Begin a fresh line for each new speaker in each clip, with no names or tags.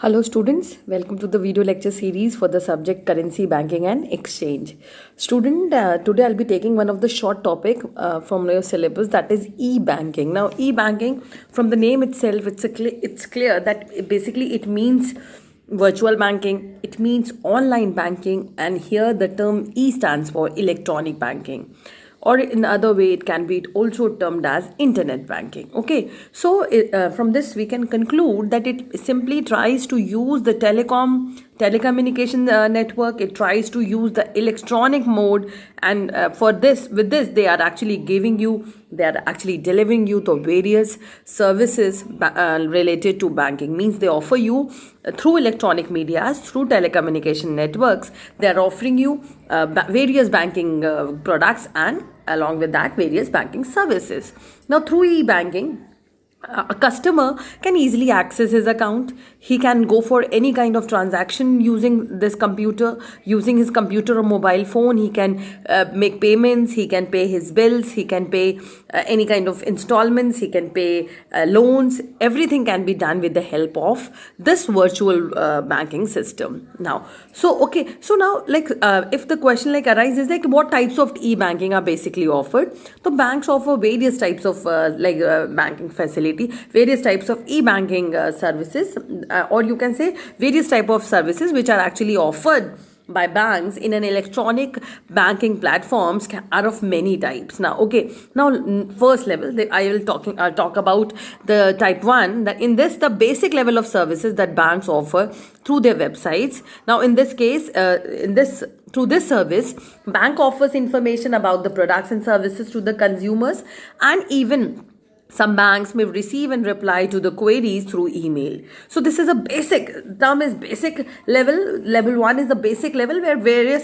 Hello students, welcome to the video lecture series for the subject currency, banking and exchange. Student, today I'll be taking one of the short topic from your syllabus, that is e-banking. Now e-banking, from the name itself, it's clear that basically it means virtual banking, it means online banking, and here the term E stands for electronic banking, or in other way it can be also termed as internet banking. Okay, so from this we can conclude that it simply tries to use the telecommunication network. It tries to use the electronic mode, and with this they are actually delivering you the various services related to banking. Means they offer you through electronic media, through telecommunication networks, they are offering you various banking products, and along with that various banking services. Now through e-banking, a customer can easily access his account. He can go for any kind of transaction using his computer or mobile phone. He can make payments, he can pay his bills, he can pay any kind of installments, he can pay loans. Everything can be done with the help of this virtual banking system. Now, if the question arises what types of e-banking are basically offered, so banks offer various types of banking facilities, various types of e-banking services, or you can say various type of services which are actually offered by banks in an electronic banking platforms are of many types. Now first level, I'll talk about the type 1, that in this the basic level of services that banks offer through their websites. Now in this case, through this service, bank offers information about the products and services to the consumers, and even some banks may receive and reply to the queries through email. So this is a basic level. Level 1 is the basic level where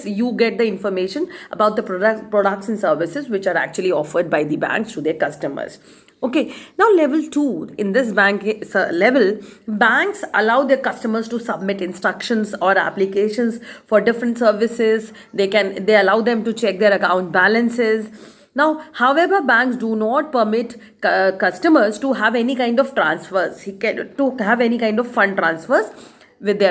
you get the information about the products and services which are actually offered by the banks to their customers. Okay, now level 2, in this level, banks allow their customers to submit instructions or applications for different services. They allow them to check their account balances. Now, however, banks do not permit customers to have any kind of transfers, to have any kind of fund transfers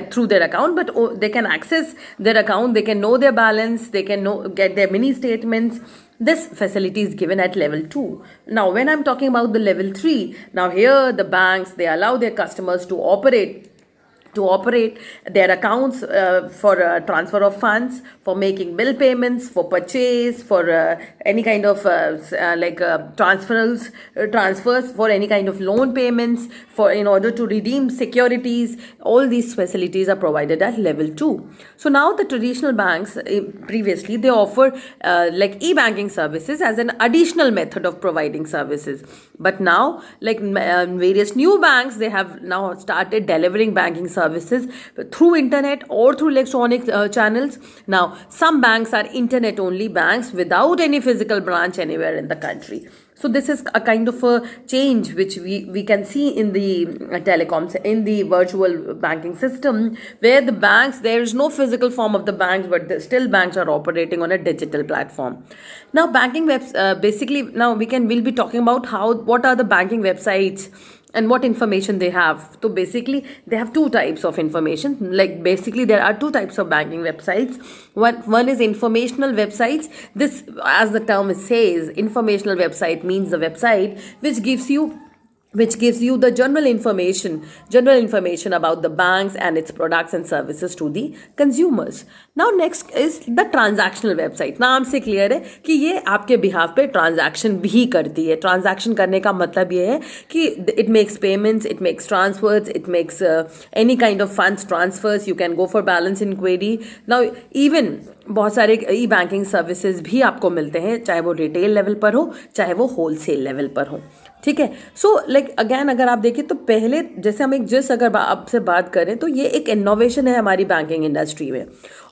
through their account, but they can access their account, they can know their balance, they can get their mini statements. This facility is given at level 2. Now, when I'm talking about the level 3, now here the banks, they allow their customers to operate their accounts for transfer of funds, for making bill payments, for purchase, for any kind of transfers for any kind of loan payments, in order to redeem securities. All these facilities are provided at level 2. So now the traditional banks, previously they offer e-banking services as an additional method of providing services, but now various new banks, they have now started delivering banking services through internet or through electronic channels. Now some banks are internet only banks without any physical branch anywhere in the country. So this is a kind of a change which we can see in the telecoms, in the virtual banking system, where the banks, there is no physical form of the banks, but still banks are operating on a digital platform. Now banking basically, now we'll be talking about what are the banking websites and what information they have. So basically they have two types of information. Basically there are two types of banking websites. One is informational websites. This, as the term says, informational website means the website which gives you the general information about the banks and its products and services to the consumers. Now next is the transactional website. नाम से clear है कि ये आपके behalf पे transaction भी करती है. ट्रांजैक्शन करने का मतलब ये है कि it makes payments, it makes transfers, it makes any kind of funds transfers. You can go for balance inquiry. Now even बहुत सारे ई बैंकिंग सर्विसेज भी आपको मिलते हैं, चाहे वो रिटेल लेवल पर हो, चाहे वो होलसेल लेवल पर हो. ठीक है. सो अगेन अगर आप देखें तो पहले जैसे हम अगर आपसे बात करें तो ये एक इनोवेशन है हमारी बैंकिंग इंडस्ट्री में,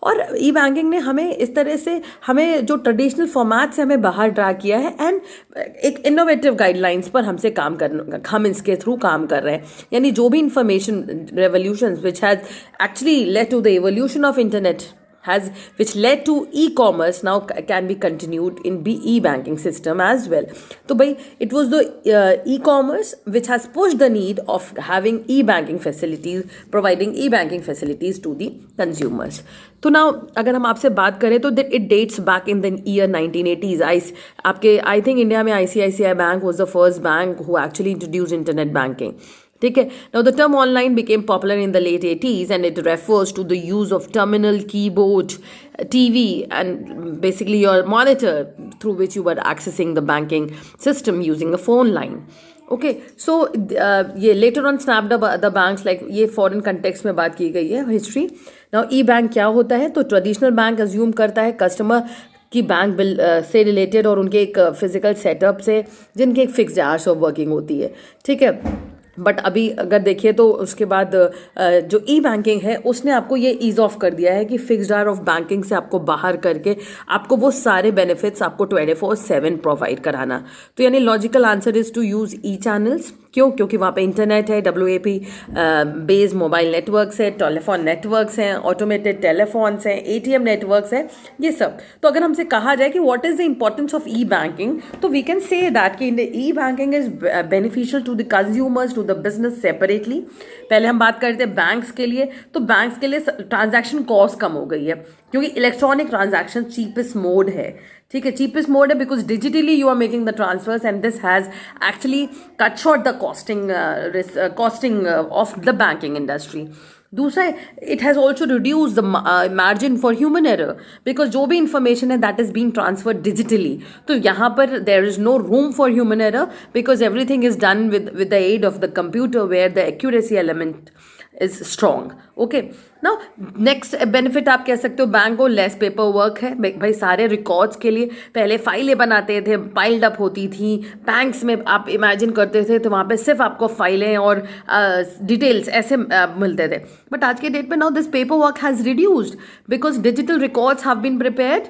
और ई बैंकिंग ने हमें इस तरह से, हमें जो ट्रेडिशनल फॉर्मेट से हमें बाहर ड्रा किया है, एंड एक इनोवेटिव गाइडलाइंस पर हम इसके थ्रू काम कर रहे हैं. यानी जो भी information revolution which has actually led to the evolution of internet has which led to e-commerce now can be continued in e-banking system as well. तो भाई it was the e-commerce which has pushed the need of having e-banking facilities, providing e-banking facilities to the consumers. तो now अगर हम आपसे बात करें तो it dates back in the year 1980s. I think India में ICICI Bank was the first bank who actually introduced internet banking. ठीक है. Now the term online became popular in the late 80s and it refers to the use of terminal, keyboard, TV and basically your monitor through which you were accessing the banking system using a phone line. Okay, so ये later on snapped up the banks, like ये foreign context में बात की गई है history. Now e-bank क्या होता है? तो traditional bank assume करता है कस्टमर की बैंक बिल से रिलेटेड और उनके एक फिजिकल सेटअप से जिनके एक फिक्स्ड आवर्स ऑफ वर्किंग होती है. ठीक है. बट अभी अगर देखिए तो उसके बाद जो ई बैंकिंग है उसने आपको ये ईज ऑफ कर दिया है कि फिक्स्ड आवर ऑफ बैंकिंग से आपको बाहर करके आपको वो सारे बेनिफिट्स आपको 24/7 प्रोवाइड कराना. तो यानी logical answer is to use e channels. क्यों? क्योंकि वहाँ पे इंटरनेट है, WAP बेस्ड मोबाइल नेटवर्क्स है, टेलीफोन नेटवर्क्स हैं, ऑटोमेटेड टेलीफोन्स हैं, ATM नेटवर्क्स हैं, ये सब. तो अगर हमसे कहा जाए कि what is the importance of e banking, तो वी कैन से दैट कि e banking is beneficial to the consumers, to the business separately. पहले हम बात करते हैं बैंक्स के लिए, तो बैंक्स के लिए ट्रांजैक्शन कॉस्ट कम हो गई है क्योंकि इलेक्ट्रॉनिक ट्रांजैक्शन चीपेस्ट मोड है. ठीक है, चीपेस्ट मोड है because digitally you are making the transfers and this has actually cut short the costing of the banking industry. दूसरा, it has also reduce the margin for human error because जो भी information है that is being transferred digitally. तो यहाँ पर there is no room for human error because everything is done with the aid of the computer where the accuracy element is strong. Okay, now next benefit आप कह सकते हो bank को less paper work है. भाई सारे records के लिए पहले फाइलें बनाते थे, पाइल्ड अप होती थी. बैंक्स में आप इमेजिन करते थे तो वहाँ पे सिर्फ आपको फाइलें और डिटेल्स ऐसे मिलते थे. बट आज के डेट में now this paper work has reduced because digital records have been prepared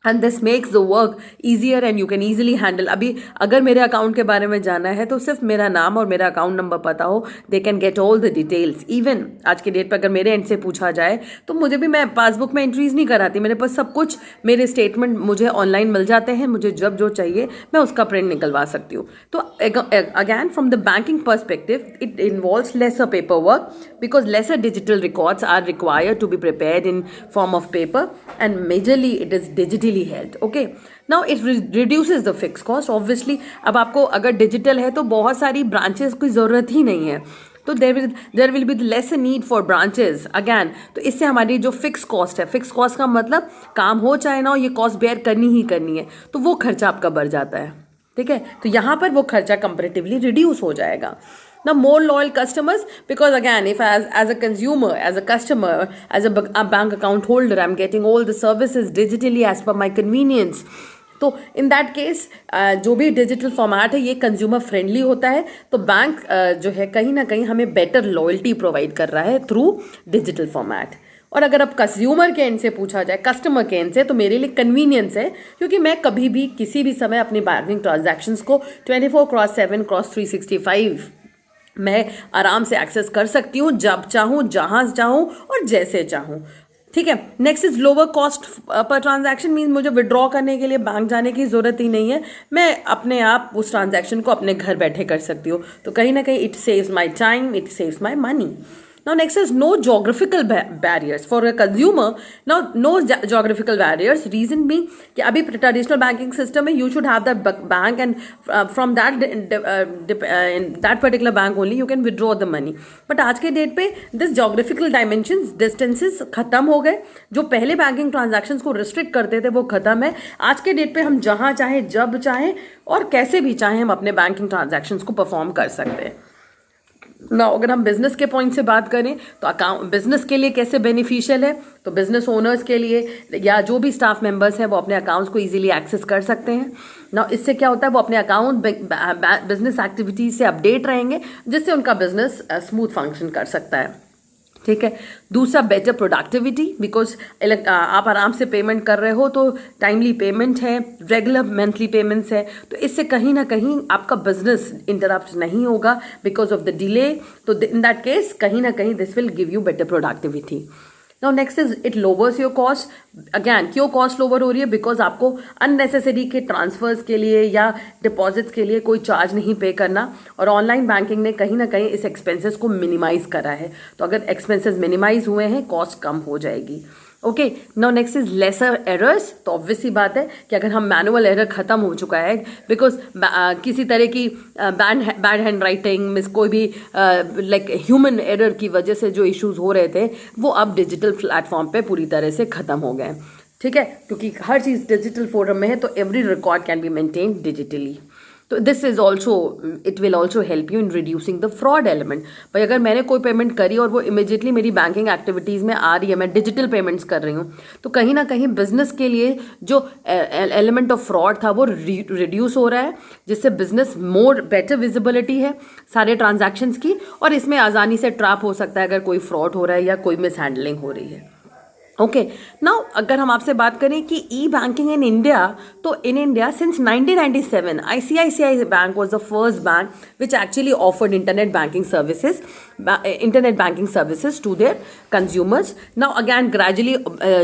and this makes the work easier and you can easily handle. अभी अगर मेरे अकाउंट के बारे में जाना है तो सिर्फ मेरा नाम और मेरा अकाउंट नंबर पता हो, they can get all the details. Even आज के डेट पर अगर मेरे एंड से पूछा जाए तो मुझे भी, मैं पासबुक में एंट्रीज नहीं कराती, मेरे पास सब कुछ, मेरे स्टेटमेंट मुझे ऑनलाइन मिल जाते हैं. मुझे जब जो चाहिए मैं उसका प्रिंट निकलवा सकती हूँ. तो again from the banking perspective it involves lesser paper work because lesser digital records are required to be prepared in form of paper and majorly it is digitally held. Okay, now it reduces the fixed cost. Obviously, अब आपको अगर digital है तो बहुत सारी branches की ज़रूरत ही नहीं है, तो there will be less need for branches again. तो इससे हमारी जो फिक्स कॉस्ट है, फिक्स कॉस्ट का मतलब काम हो चाहे ना हो ये कॉस्ट बेयर करनी ही करनी है, तो वो खर्चा आपका बढ़ जाता है. ठीक है, तो यहाँ पर वो खर्चा कंपेरेटिवली रिड्यूस हो जाएगा. Now more loyal customers because again if as a consumer, as a customer, as a bank account holder I'm getting all the services digitally as per my convenience. तो इन दैट केस जो भी digital format है ये consumer friendly होता है. तो bank जो है कहीं ना कहीं हमें बेटर लॉयल्टी प्रोवाइड कर रहा है थ्रू डिजिटल फॉर्मेट. और अगर अब कंज्यूमर के एंड से पूछा जाए, कस्टमर के एंड से, तो मेरे लिए कन्वीनियंस है क्योंकि मैं कभी भी किसी भी समय अपनी बैंकिंग ट्रांजैक्शंस को 24/7/365 मैं आराम से एक्सेस कर सकती हूँ, जब चाहूँ, जहाँ चाहूँ और जैसे चाहूँ. ठीक है, next is lower cost per transaction. Means मुझे विड्रॉ करने के लिए बैंक जाने की ज़रूरत ही नहीं है, मैं अपने आप उस ट्रांजैक्शन को अपने घर बैठे कर सकती हूँ. तो कहीं ना कहीं it saves my time, it saves my money. Now next is no geographical barriers for a consumer. Now no geographical barriers. Reason being कि अभी traditional banking system में you should have that bank and from that in that particular bank only you can withdraw the money. But आज के date पे this geographical dimensions, distances खत्म हो गए. जो पहले banking transactions को restrict करते थे वो खत्म है. आज के डेट पे हम जहाँ चाहे, जब चाहे और कैसे भी चाहे हम अपने banking transactions को perform कर सकते हैं. ना अगर हम बिजनेस के पॉइंट से बात करें तो अकाउंट बिजनेस के लिए कैसे बेनिफिशियल है, तो बिजनेस ओनर्स के लिए या जो भी स्टाफ मेंबर्स हैं वो अपने अकाउंट्स को इजीली एक्सेस कर सकते हैं ना. इससे क्या होता है, वो अपने अकाउंट बिजनेस एक्टिविटीज से अपडेट रहेंगे जिससे उनका बिजनेस स्मूथ फंक्शन कर सकता है. ठीक है, दूसरा बेटर प्रोडक्टिविटी बिकॉज आप आराम से पेमेंट कर रहे हो, तो टाइमली पेमेंट है, रेगुलर मंथली पेमेंट्स है, तो इससे कहीं ना कहीं आपका बिजनेस इंटरप्ट नहीं होगा बिकॉज ऑफ द डिले. तो इन दैट केस कहीं ना कहीं this will give you better productivity. Now next is it louvers your cost. Again क्यों कॉस्ट लोअर हो रही है? बिकॉज आपको अननेसेसरी के ट्रांसफर्स के लिए या डिपॉजिट्स के लिए कोई चार्ज नहीं पे करना, और ऑनलाइन बैंकिंग ने कहीं ना कहीं इस एक्सपेंसेस को मिनिमाइज करा है. तो अगर एक्सपेंसेस मिनिमाइज हुए हैं, कॉस्ट कम हो जाएगी. Okay, now next is lesser errors. तो ऑब्वियस सी बात है कि अगर हम मैनुअल एरर खत्म हो चुका है, बिकॉज किसी तरह की बैड हैंड राइटिंग मिस कोई भी लाइक ह्यूमन एरर की वजह से जो इश्यूज हो रहे थे वो अब डिजिटल प्लेटफॉर्म पे पूरी तरह से खत्म हो गए. ठीक है, क्योंकि हर चीज़ डिजिटल फॉर्म में है, तो every record can be maintain digitally. तो this is also, it will also help you in reducing the fraud element. भाई अगर मैंने कोई पेमेंट करी और वो इमीडिएटली मेरी बैंकिंग एक्टिविटीज़ में आ रही है, मैं डिजिटल पेमेंट्स कर रही हूँ, तो कहीं ना कहीं बिजनेस के लिए जो एलिमेंट ऑफ फ्रॉड था वो रिड्यूस हो रहा है, जिससे बिजनेस मोर बेटर विजिबिलिटी है सारे ट्रांजैक्शंस की, और इसमें आसानी से ट्रैप हो सकता है अगर कोई फ्रॉड हो रहा है या कोई मिस हैंडलिंग हो रही है. ओके, नाउ अगर हम आपसे बात करें कि ई बैंकिंग इन इंडिया, तो in India since 1997 ICICI bank was the first bank which actually offered internet banking services to their consumers. Now again gradually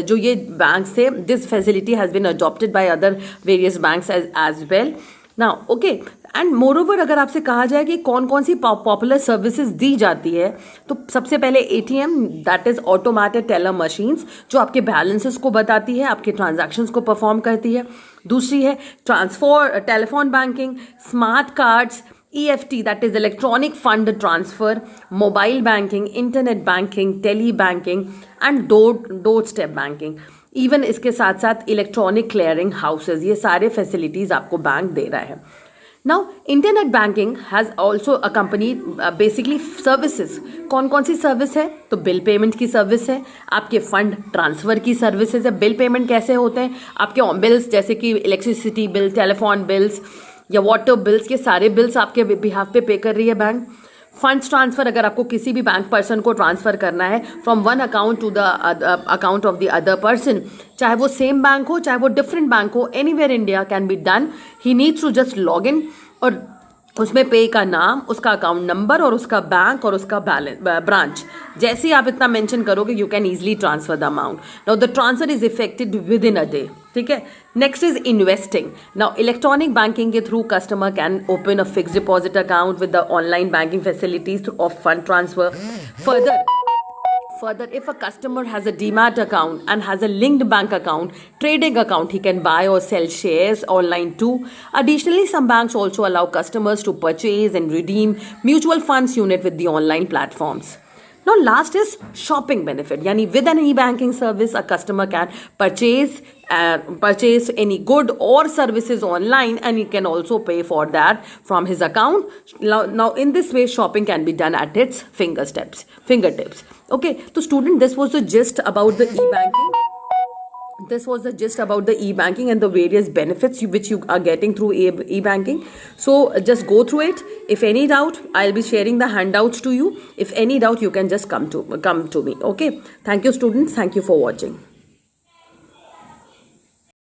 जो ये बैंक थे, this facility has been adopted by other various banks as well. Now okay, and moreover अगर आपसे कहा जाए कि कौन कौन सी पॉपुलर सर्विसेज दी जाती है, तो सबसे पहले ATM, that is automated teller machines, जो आपके बैलेंसेस को बताती है, आपके ट्रांजैक्शंस को परफॉर्म करती है. दूसरी है transfer telephone banking, smart cards, EFT that is electronic fund transfer, mobile banking, internet banking, tele banking and doorstep banking. Even इसके साथ साथ इलेक्ट्रॉनिक क्लियरिंग हाउसेज, ये सारे फैसिलिटीज आपको बैंक दे रहा है. Now internet banking has also accompany basically services. कौन कौन सी सर्विस है? तो बिल पेमेंट की सर्विस है, आपके फंड ट्रांसफ़र की सर्विसेज है. बिल पेमेंट कैसे होते हैं? आपके बिल्स जैसे कि इलेक्ट्रिसिटी बिल, टेलीफोन बिल्स या वाटर बिल्स, ये सारे बिल्स आपके बिहाफ पे कर रही है बैंक. फंड्स ट्रांसफर, अगर आपको किसी भी बैंक पर्सन को ट्रांसफर करना है from one account to the account of the other person, चाहे वो सेम बैंक हो चाहे वो डिफरेंट बैंक हो, anywhere India can be done. He needs to just log in और उसमें पे का नाम, उसका अकाउंट नंबर और उसका बैंक और उसका बैलेंस ब्रांच, जैसे ही आप इतना मेंशन करोगे you can easily transfer the amount. Now the transfer is effected within a day. ठीक है, next is investing. Now electronic banking के through customer can open a fixed deposit account with the online banking facilities of fund transfer. Further, if a customer has a demat account and has a linked bank account, trading account, he can buy or sell shares online too. Additionally, some banks also allow customers to purchase and redeem mutual funds unit with the online platforms. Now, last is shopping benefit. Yani with an e-banking service, a customer can purchase any good or services online, and he can also pay for that from his account. Now in this way, shopping can be done at its fingertips. Okay, so student, this was the gist about the e-banking. This was the gist about the e-banking and the various benefits which you are getting through e-banking. So just go through it. If any doubt, I'll be sharing the handouts to you. If any doubt, you can just come to me. Okay. Thank you, students. Thank you for watching.